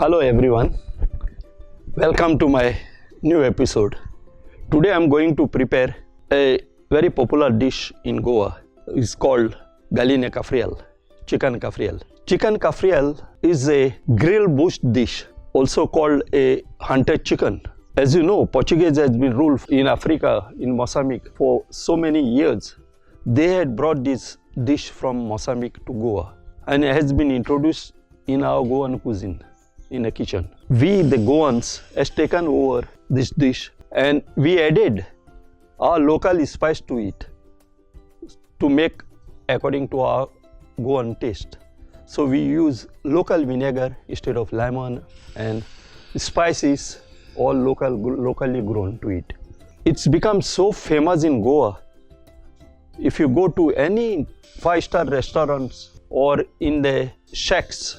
Hello everyone, welcome to my new episode. Today I am going to prepare a very popular dish in Goa. It's called galinha kafriel, chicken kafriel. Chicken kafriel is a grill bush dish, also called a hunted chicken. As you know, Portuguese has been ruled in Africa, in Mozambique for so many years. They had brought this dish from Mozambique to Goa and it has been introduced in our Goan cuisine in a kitchen. We, the Goans, has taken over this dish and we added our local spice to it to make according to our Goan taste. So we use local vinegar instead of lemon, and spices all locally grown to it. It's become so famous in Goa. If you go to any 5-star restaurants or in the shacks,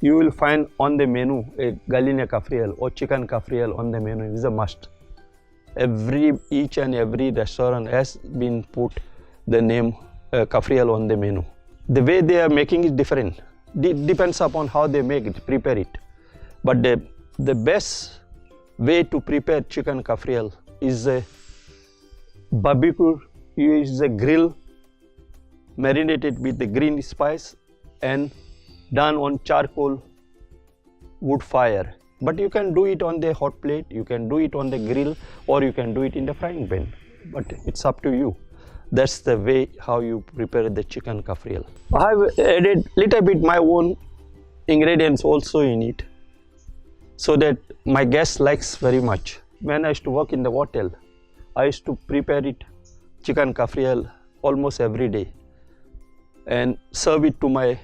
you will find on the menu a galinha kafriel or chicken kafriel on the menu. It is a must. Each and every restaurant has been put the name kafriel on the menu. The way they are making is different. Depends upon how they make it, prepare it. But the best way to prepare chicken kafriel is a barbecue. You use a grill marinated with the green spice and done on charcoal wood fire. But you can do it on the hot plate, you can do it on the grill, or you can do it in the frying pan. But it's up to you. That's the way how you prepare the chicken kafriel. I have added little bit my own ingredients also in it, so that my guest likes very much. When I used to work in the hotel, I used to prepare it, chicken kafriel, almost every day and serve it to my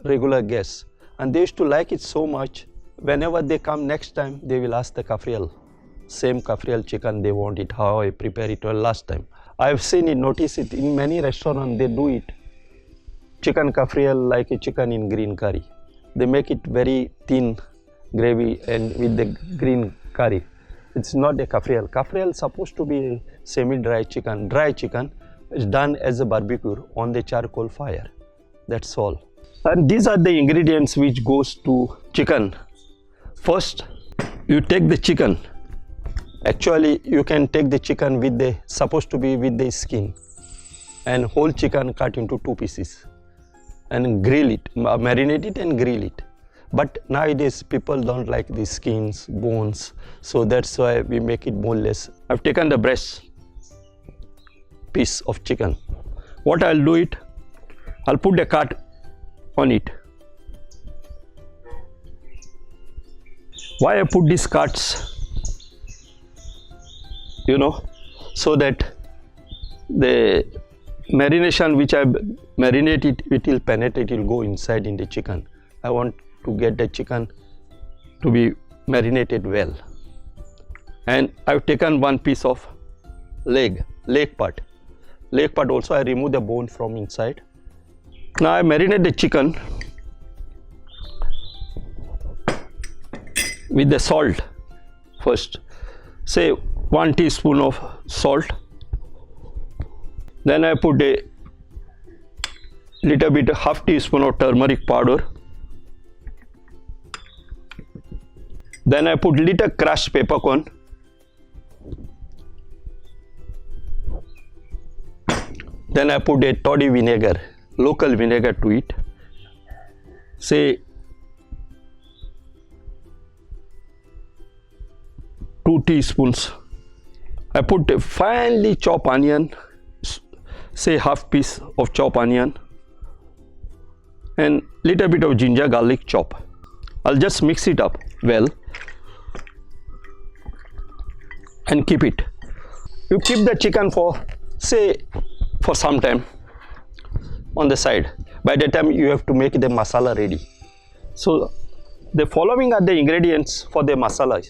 regular guests, and they used to like it so much. Whenever they come next time, they will ask the kafriel, same kafriel chicken they want it, how I prepare it last time. I have seen it, noticed it in many restaurants. They do it chicken kafriel like a chicken in green curry. They make it very thin gravy and with the green curry. It's not a kafriel. Kafriel is supposed to be a semi-dry chicken. Dry chicken is done as a barbecue on the charcoal fire. That's all. And these are the ingredients which goes to chicken. First, you take the chicken. Actually, you can take the chicken with the supposed to be with the skin, and whole chicken cut into 2 pieces and grill it, marinate it and grill it. But nowadays people don't like the skins, bones, so that's why we make it boneless. I've taken the breast piece of chicken. What I'll do it, I'll put the cut on it. Why I put these cuts? So that the marination which I marinate it will penetrate, it will go inside in the chicken. I want to get the chicken to be marinated well. And I've taken one piece of leg part. Leg part also I remove the bone from inside. Now I marinate the chicken with the salt first. Say 1 teaspoon of salt. Then I put a little bit, half teaspoon of turmeric powder. Then I put little crushed peppercorn. Then I put a toddy vinegar, local vinegar to it. Say 2 teaspoons. I put a finely chopped onion, say half piece of chopped onion, and little bit of ginger garlic chop. I'll just mix it up well and keep it. You keep the chicken for some time on the side. By the time you have to make the masala ready. So the following are the ingredients for the masala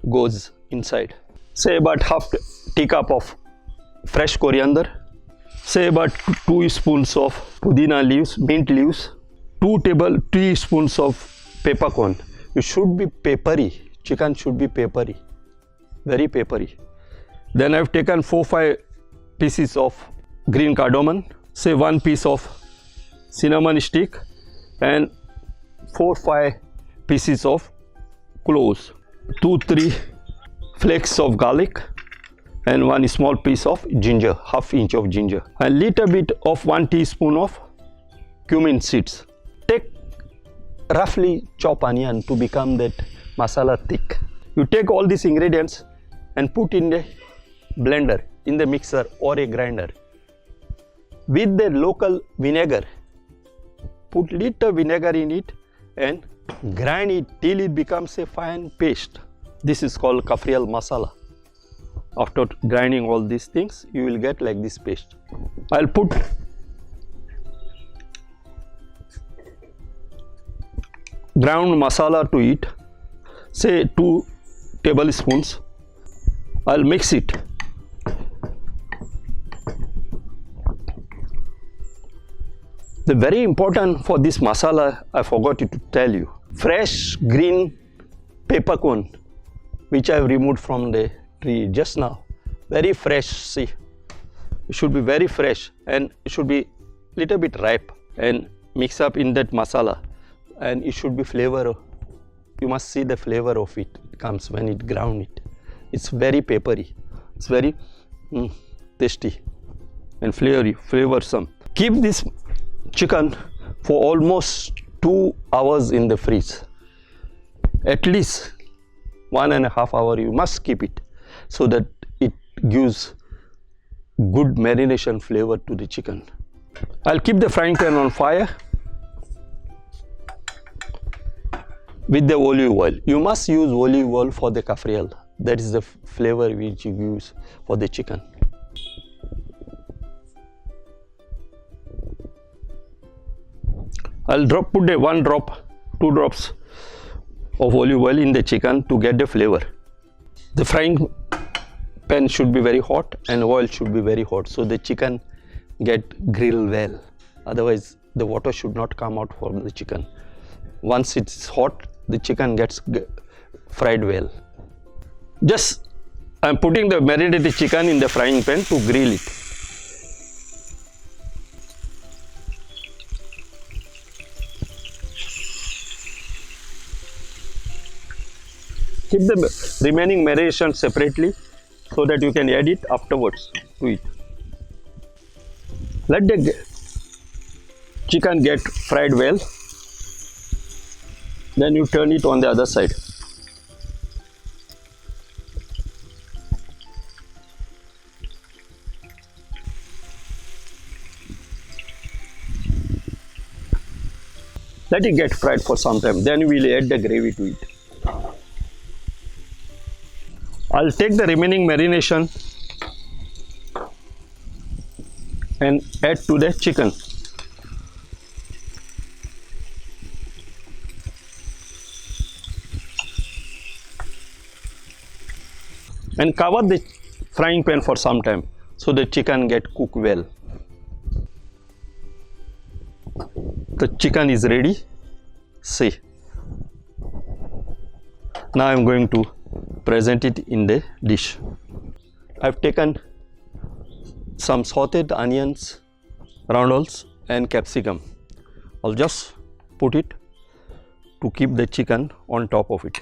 goes inside. Say about half teacup of fresh coriander, say about 2 spoons of pudina leaves, mint leaves, 2 teaspoons of peppercorn. It should be peppery. Chicken should be peppery, very peppery. Then I've taken 4-5 pieces of green cardamom, say 1 piece of cinnamon stick, and 4-5 pieces of cloves, 2-3 flakes of garlic, and 1 small piece of ginger, ½ inch of ginger, a little bit of 1 teaspoon of cumin seeds. Take roughly chop onion to become that masala thick. You take all these ingredients and put in a blender, in the mixer or a grinder. With the local vinegar, put little vinegar in it and grind it till it becomes a fine paste. This is called Kafrial masala. After grinding all these things, you will get like this paste. I'll put ground masala to it, say 2 tablespoons. I'll mix it. The very important for this masala, I forgot to tell you, fresh green peppercorn which I have removed from the tree just now, very fresh. See, it should be very fresh and it should be little bit ripe, and mix up in that masala, and it should be flavor. You must see the flavor of it. It comes when it ground it. It's very peppery. It's very tasty and flavorsome. Keep this chicken for almost 2 hours in the fridge. At least 1.5 hours you must keep it, so that it gives good marination flavor to the chicken. I'll keep the frying pan on fire with the olive oil. You must use olive oil for the kafrial. That is the flavor which you use for the chicken. I'll put 1 drop, 2 drops of olive oil in the chicken to get the flavor. The frying pan should be very hot and oil should be very hot, so the chicken get grilled well. Otherwise the water should not come out from the chicken. Once it's hot, the chicken gets fried well. Just I'm putting the marinated chicken in the frying pan to grill it. Keep the remaining marination separately so that you can add it afterwards to it. Let the chicken get fried well, then you turn it on the other side. Let it get fried for some time, then we will add the gravy to it. I'll take the remaining marination and add to the chicken. And cover the frying pan for some time so the chicken get cooked well. The chicken is ready. See. Now I am going to present it in the dish. I've taken some sauteed onions, roundels and capsicum. I'll just put it to keep the chicken on top of it.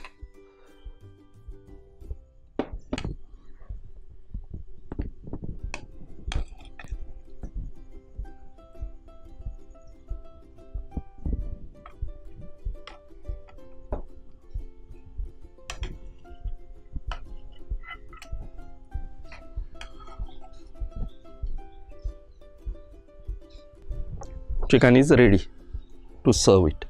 Chicken is ready to serve it.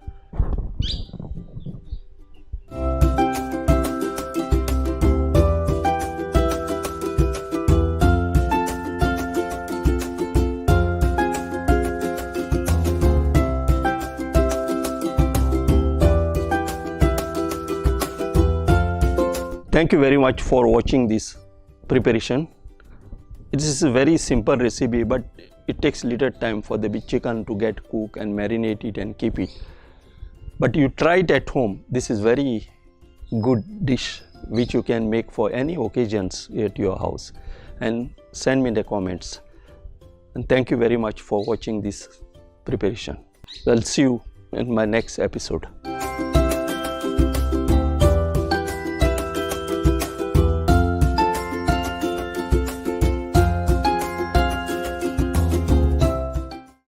Thank you very much for watching this preparation. It is a very simple recipe, but it takes little time for the chicken to get cooked and marinate it and keep it. But you try it at home. This is very good dish which you can make for any occasions at your house, and send me the comments. And thank you very much for watching this preparation. I'll see you in my next episode.